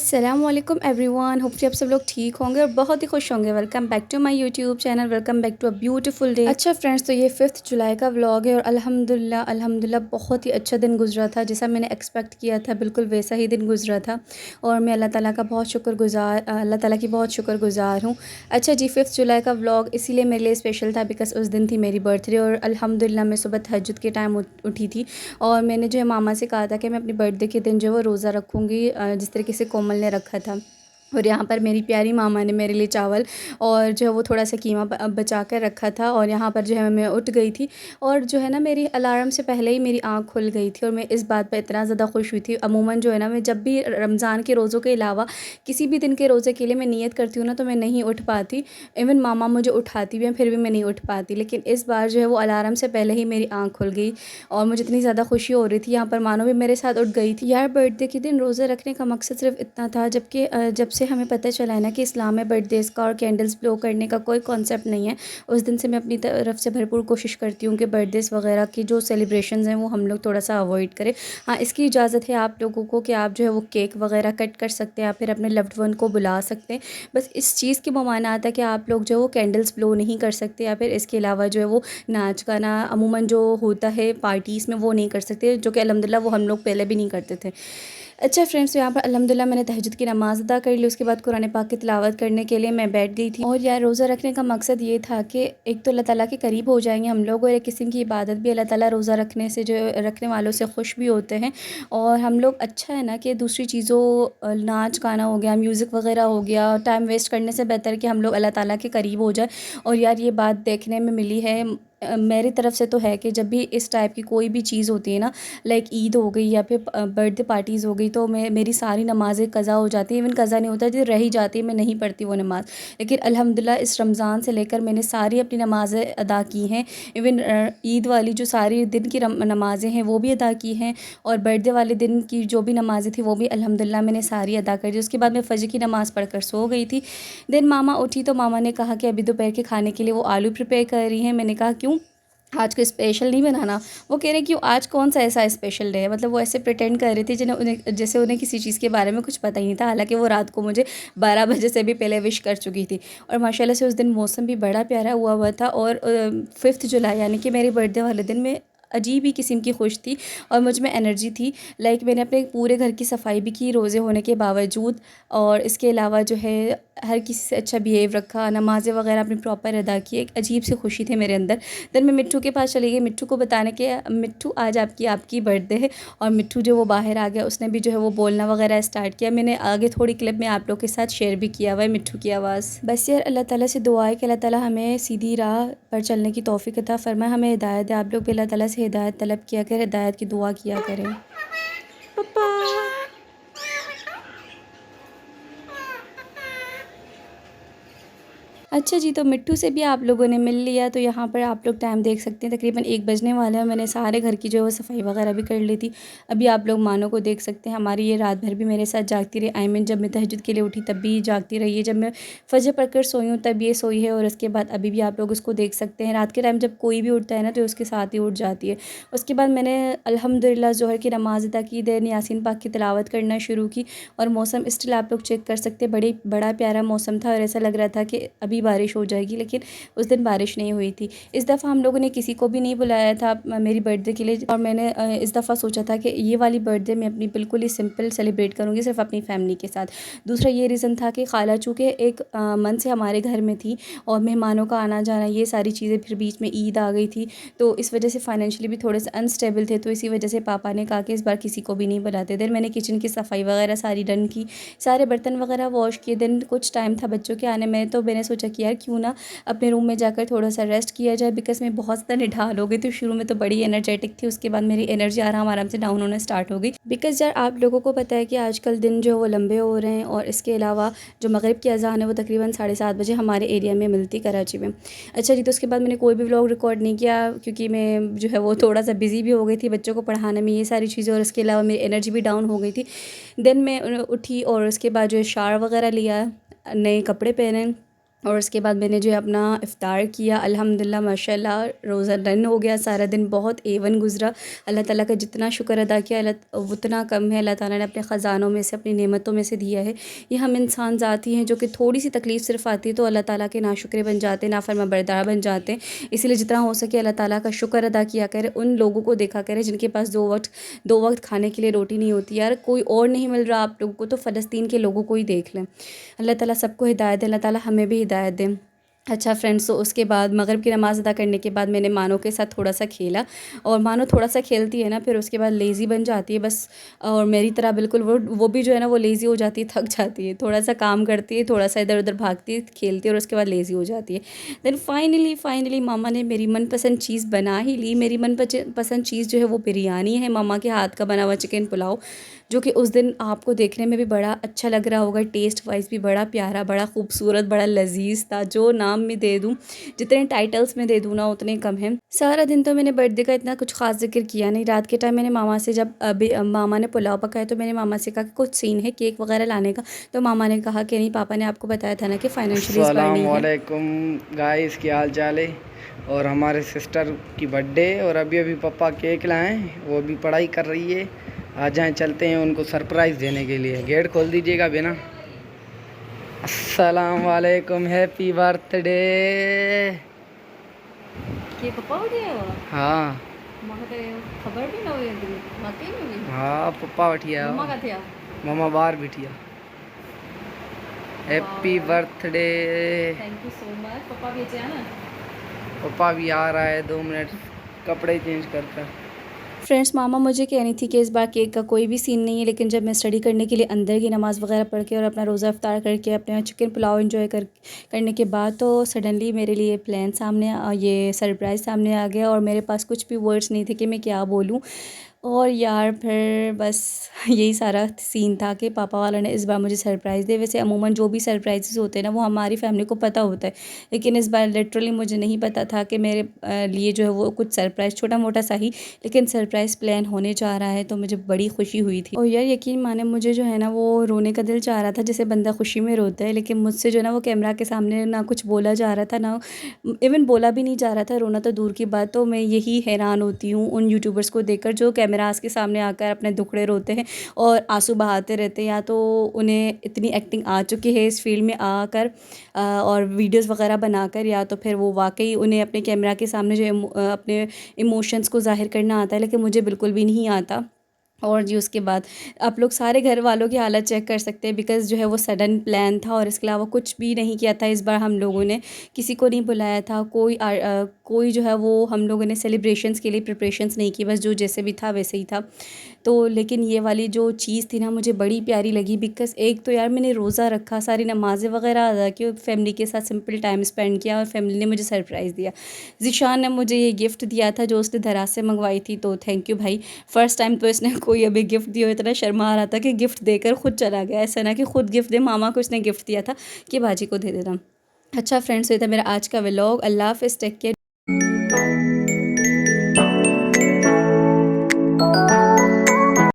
अस्सलाम वालेकुम everyone, hopefully आप सब लोग ठीक होंगे और बहुत ही खुश होंगे। Welcome back to my YouTube channel, welcome back to a beautiful day. अच्छा फ्रेंड्स, तो ये 5 जुलाई का व्लॉग है और अल्हम्दुलिल्लाह बहुत ही अच्छा दिन गुजरा था। जैसा मैंने एक्सपेक्ट किया था बिल्कुल वैसा ही दिन गुजरा था और मैं अल्लाह ताला की बहुत शुक्रगुजार हूँ। अच्छा जी, 5 जुलाई का व्लॉग इसीलिए मेरे लिए स्पेशल था बिकॉज़ उस दिन थी मेरी बर्थडे और अल्हम्दुलिल्लाह मैं सुबह तहज्जुद के टाइम उठी थी और मैंने जो है मामा से कहा था कि मैं अपनी बर्थडे के दिन जो है वो रोज़ा रखूँगी, जिस तरीके से कोमल ने रखा था। और यहाँ पर मेरी प्यारी मामा ने मेरे लिए चावल और जो है वो थोड़ा सा कीमा बचा कर रखा था और यहाँ पर जो है मैं उठ गई थी और जो है ना मेरी अलार्म से पहले ही मेरी आँख खुल गई थी और मैं इस बात पर इतना ज़्यादा खुश हुई थी। अमूमन जो है ना मैं जब भी रमज़ान के रोज़ों के अलावा किसी भी दिन के रोज़े के लिए मैं नियत करती हूँ ना तो मैं नहीं उठ पाती। इवन मामा मुझे उठाती भी हैं फिर भी मैं नहीं उठ पाती, लेकिन इस बार जो है वो अलार्म से पहले ही मेरी आँख खुल गई और मुझे इतनी ज़्यादा खुशी हो रही थी। यहाँ पर मानो भी मेरे साथ उठ गई थी। यार, बर्थडे के दिन रोज़ा रखने का मकसद सिर्फ इतना था, जबकि जब से हमें पता चला है ना कि इस्लाम में बर्थडेज़ का और कैंडल्स ब्लो करने का कोई कॉन्सेप्ट नहीं है, उस दिन से मैं अपनी तरफ से भरपूर कोशिश करती हूँ कि बर्थडेज़ वगैरह की जो सेलिब्रेशंस हैं वो हम लोग थोड़ा सा अवॉइड करें। हाँ, इसकी इजाज़त है आप लोगों को कि आप जो है वो केक वगैरह कट कर सकते हैं या फिर अपने लव्ड वन को बुला सकते हैं। बस इस चीज़ की ममानात है कि आप लोग जो है वो कैंडल्स ब्लो नहीं कर सकते या फिर इसके अलावा जो है वो नाच गाना अमूमन जो होता है पार्टीज़ में वो नहीं कर सकते, जो कि अल्हम्दुलिल्लाह वो हम लोग पहले भी नहीं करते थे। अच्छा फ्रेंड्स, तो यहाँ पर अल्हम्दुलिल्लाह मैंने तहज्जुद की नमाज़ अदा कर ली। उसके बाद कुरान पाक की तिलावत करने के लिए मैं बैठ गई थी और यार रोज़ा रखने का मकसद ये था कि एक तो अल्लाह ताला के करीब हो जाएंगे हम लोग और एक किस्म की इबादत भी। अल्लाह ताला रोज़ा रखने से जो रखने वालों से खुश भी होते हैं और हम लोग अच्छा है ना कि दूसरी चीज़ों नाच गाना हो गया, म्यूज़िक वगैरह हो गया, टाइम वेस्ट करने से बेहतर है कि हम लोग अल्लाह ताला के करीब हो जाए। और यार ये बात देखने में मिली है, मेरी तरफ से तो है कि जब भी इस टाइप की कोई भी चीज़ होती है ना, लाइक ईद हो गई या फिर बर्थडे पार्टीज़ हो गई, तो मेरी सारी नमाज़ें क़ज़ा हो जाती हैं। इवन क़ज़ा नहीं होता, जो रह ही जाती है, मैं नहीं पढ़ती वो नमाज़। लेकिन अल्हम्दुलिल्लाह इस रमज़ान से लेकर मैंने सारी अपनी नमाज़ें अदा की हैं। इवन ईद वाली जो सारी दिन की नमाज़ें हैं वो भी अदा की हैं और बर्थडे वाले दिन की जो भी नमाज़ें थी वो भी अल्हम्दुलिल्लाह मैंने सारी अदा कर दी। उसके बाद मैं फ़जर की नमाज़ पढ़ कर सो गई थी। देन मामा उठी तो मामा ने कहा कि अभी दोपहर के खाने के लिए वो आलू प्रिपेयर कर रही हैं। मैंने कहा क्यों, आज कोई स्पेशल नहीं बनाना? वो कह रहे क्यों, आज कौन सा ऐसा स्पेशल डे है? मतलब वो ऐसे प्रिटेंड कर रही थी जिन्हें उन्हें जैसे उन्हें किसी चीज़ के बारे में कुछ पता ही नहीं था, हालांकि वो रात को मुझे 12 बजे से भी पहले विश कर चुकी थी। और माशाल्लाह से उस दिन मौसम भी बड़ा प्यारा हुआ था और 5th जुलाई यानी कि मेरे बर्थडे वाले दिन में अजीब ही किस्म की खुश थी और मुझ में एनर्जी थी। लाइक मैंने अपने पूरे घर की सफाई भी की रोज़े होने के बावजूद और इसके अलावा जो है हर किसी से अच्छा बिहेव रखा, नमाज़ें वगैरह अपनी प्रॉपर अदा की। एक अजीब सी खुशी थी मेरे अंदर। देन मैं मिट्ठू के पास चली गई मिट्ठू को बताने के, मिट्ठू आज आपकी बर्थडे है। और मिट्ठू जो वो बाहर आ गया, उसने भी जो है वो बोलना वगैरह स्टार्ट किया। मैंने आगे थोड़ी क्लिप में आप लोग के साथ शेयर भी किया हुआ है मिट्ठू की आवाज़। बस यार, अल्लाह ताला से दुआ है कि अल्लाह ताला हमें सीधी राह पर चलने की तौफ़ीक अता फ़रमाए, हमें हिदायत दे। आप लोग भी अल्लाह ताला से हिदायत तलब किया करें, हिदायत की दुआ किया करें। पापा। अच्छा जी, तो मिट्ठू से भी आप लोगों ने मिल लिया, तो यहाँ पर आप लोग टाइम देख सकते हैं तकरीबन 1 बजने वाला है। मैंने सारे घर की जो है वो सफाई वगैरह भी कर ली थी। अभी आप लोग मानो को देख सकते हैं, हमारी ये रात भर भी मेरे साथ जागती रही। आई मीन जब मैं तहज्जुद के लिए उठी तब भी जागती रही है, जब मैं फजर पढ़कर सोई हूँ तब ये सोई है और उसके बाद अभी भी आप लोग उसको देख सकते हैं। रात के टाइम जब कोई भी उठता है ना तो उसके साथ ही उठ जाती है। उसके बाद मैंने अल्हम्दुलिल्लाह ज़ोहर की नमाज़ अदा की, देन यासीन पाक की तिलावत करना शुरू की और मौसम स्टिल आप लोग चेक कर सकते हैं, बड़ा प्यारा मौसम था और ऐसा लग रहा था कि अभी बारिश हो जाएगी, लेकिन उस दिन बारिश नहीं हुई थी। इस दफ़ा हम लोगों ने किसी को भी नहीं बुलाया था मेरी बर्थडे के लिए और मैंने इस दफ़ा सोचा था कि ये वाली बर्थडे मैं अपनी बिल्कुल ही सिंपल सेलिब्रेट करूँगी, सिर्फ अपनी फैमिली के साथ। दूसरा ये रीज़न था कि खाला चूँकि एक मंथ से हमारे घर में थी और मेहमानों का आना जाना ये सारी चीज़ें, फिर बीच में ईद आ गई थी, तो इस वजह से फाइनेंशियली भी थोड़े से अनस्टेबल थे, तो इसी वजह से पापा ने कहा कि इस बार किसी को भी नहीं बुलाते। देन मैंने किचन की सफाई वगैरह सारी डन की, सारे बर्तन वगैरह वॉश किए। दिन कुछ टाइम था बच्चों के आने में, तो मैंने सोचा कि यार क्यों ना अपने रूम में जाकर थोड़ा सा रेस्ट किया जाए, बिकॉज़ मैं बहुत ज़्यादा निढाल हो गई थी। शुरू में तो बड़ी एनर्जेटिक थी, उसके बाद मेरी एनर्जी आराम आराम से डाउन होना स्टार्ट हो गई। बिकॉज़ यार आप लोगों को पता है कि आजकल दिन जो है वो लंबे हो रहे हैं और इसके अलावा जो मगरिब की अज़ान है वो तकरीबन 7:30 बजे हमारे एरिया में मिलती, कराची में। अच्छा जी, तो उसके बाद मैंने कोई भी व्लॉग रिकॉर्ड नहीं किया क्योंकि मैं जो है वो थोड़ा सा बिज़ी भी हो गई थी बच्चों को पढ़ाने में, ये सारी चीज़ें, और इसके अलावा मेरी एनर्जी भी डाउन हो गई थी। देन मैं उठी और उसके बाद जो है शावर वगैरह लिया, नए कपड़े पहने और उसके बाद मैंने जो है अपना इफ़्तार किया। अल्हम्दुलिल्लाह माशाल्लाह रोज़ा रन हो गया, सारा दिन बहुत एवन गुज़रा। अल्लाह ताला का जितना शुक्र अदा किया उतना कम है। अल्लाह ताला ने अपने ख़ज़ानों में से, अपनी नेमतों में से दिया है। ये हम इंसान ज़ाती हैं जो कि थोड़ी सी तकलीफ़ सिर्फ़ आती है तो अल्लाह ताला के नाशुक्रे बन जाते हैं, नाफरमाबरदार बन जाते हैं। इसीलिए जितना हो सके अल्लाह ताला का शुक्र अदा किया करें। उन लोगों को देखा करें जिनके पास दो वक्त खाने के लिए रोटी नहीं होती। यार कोई और नहीं मिल रहा आप लोगों को तो फ़लस्तीन के लोगों को ही देख लें। अल्लाह ताला सबको हिदायत दे, अल्लाह ताला हमें भी हिदायत दे। अच्छा फ्रेंड्स, तो उसके बाद मगरिब की नमाज़ अदा करने के बाद मैंने मानो के साथ थोड़ा सा खेला। और मानो थोड़ा सा खेलती है ना, फिर उसके बाद लेज़ी बन जाती है बस। और मेरी तरह बिल्कुल वो भी जो है ना, वो लेज़ी हो जाती है, थक जाती है। थोड़ा सा काम करती है, थोड़ा सा इधर उधर भागती है, खेलती है और उसके बाद लेज़ी हो जाती है। देन फाइनली मामा ने मेरी मनपसंद चीज़ बना ही ली। मेरी मनपसंद चीज़ जो है वो बिरयानी है, मामा के हाथ का बना हुआ चिकन पुलाव, जो कि उस दिन आपको देखने में भी बड़ा अच्छा लग रहा होगा, टेस्ट वाइज भी बड़ा प्यारा, बड़ा खूबसूरत, बड़ा लजीज था। जो नाम में दे दूँ, जितने टाइटल्स में दे दूँ ना उतने कम हैं। सारा दिन तो मैंने बर्थडे का इतना कुछ ख़ास जिक्र किया नहीं। रात के टाइम मैंने मामा से, जब अभी मामा ने पुलाव पकाया तो मैंने मामा से कहा कि कुछ सीन है केक वगैरह लाने का, तो मामा ने कहा कि नहीं, पापा ने आपको बताया था ना कि फाइनेंशियली इस बार नहीं है। अस्सलामुअलैकुम गाइस, की हाल चाल है। और हमारे सिस्टर की बर्थडे और अभी पापा केक लाए, वो भी पढ़ाई कर रही है। आ जाएं, चलते हैं उनको सरप्राइज़ देने के लिए। गेट खोल दीजिएगा बिना। अस्सलामुअलैकुम, हैप्पी बर्थडे। के पापा हो गया? हाँ खबर भी ना हुई, वाकई में हुई? हाँ, पप्पा बैठिया, मम्मा का थे? मामा बाहर बैठिया। Happy birthday. Thank you so much. पापा भेजे ना? पप्पा भी आ रहा है, 2 मिनट कपड़े चेंज करता है। फ्रेंड्स, मामा मुझे कह रही थी कि इस बार केक का कोई भी सीन नहीं है, लेकिन जब मैं स्टडी करने के लिए अंदर की नमाज़ वगैरह पढ़ के और अपना रोज़ा इफ्तार करके अपने चिकन पुलाव एंजॉय करने के बाद तो सडनली मेरे लिए प्लान सामने, ये सरप्राइज़ सामने आ गया और मेरे पास कुछ भी वर्ड्स नहीं थे कि मैं क्या बोलूँ। और यार फिर बस यही सारा सीन था कि पापा वाला ने इस बार मुझे सरप्राइज़ दिया। वैसे अमूमन जो भी सरप्राइज़ होते हैं ना, वो हमारी फैमिली को पता होता है, लेकिन इस बार लिटरली मुझे नहीं पता था कि मेरे लिए जो है वो कुछ सरप्राइज़, छोटा मोटा सा ही लेकिन सरप्राइज़ प्लान होने जा रहा है। तो मुझे बड़ी खुशी हुई थी। और यार यकीन माने, मुझे जो है ना वो रोने का दिल चाह रहा था, जैसे बंदा खुशी में रोता है, लेकिन मुझसे जो है ना वो कैमरा के सामने ना कुछ बोला जा रहा था, ना इवन बोला भी नहीं जा रहा था। रोना तो दूर की बात। तो मैं यही हैरान होती हूँ उन यूट्यूबर्स को देखकर जो कैमरास के सामने आकर अपने दुखड़े रोते हैं और आंसू बहाते रहते हैं। या तो उन्हें इतनी एक्टिंग आ चुकी है इस फील्ड में आकर और वीडियोस वगैरह बनाकर, या तो फिर वो वाकई उन्हें अपने कैमरा के सामने जो अपने इमोशंस को ज़ाहिर करना आता है, लेकिन मुझे बिल्कुल भी नहीं आता। और जी उसके बाद आप लोग सारे घर वालों की हालत चेक कर सकते हैं, बिकॉज़ जो है वो सडन प्लान था और इसके अलावा कुछ भी नहीं किया था इस बार हम लोगों ने। किसी को नहीं बुलाया था, कोई जो है वो हम लोगों ने सेलिब्रेशंस के लिए प्रिपरेशंस नहीं की, बस जो जैसे भी था वैसे ही था। तो लेकिन ये वाली जो चीज़ थी ना, मुझे बड़ी प्यारी लगी, बिकॉज़ एक तो यार मैंने रोज़ा रखा, सारी नमाज़ें वगैरह अदा की और फैमिली के साथ सिंपल टाइम स्पेंड किया और फैमिली ने मुझे सरप्राइज़ दिया। ज़ीशान ने मुझे ये गिफ्ट दिया था जो उसने दराज से मंगवाई थी, तो थैंक यू भाई। फ़र्स्ट टाइम तो इसने कोई अभी गिफ्ट दिया, इतना शर्मा रहा था कि गिफ्ट देकर खुद चला गया। ऐसा ना कि खुद गिफ्ट दे, मामा को इसने गिफ्ट दिया था कि बाजी को दे देना। अच्छा फ्रेंड्स, ये था मेरा आज का व्लॉग। अल्लाह हाफ़िज़, टेक केयर।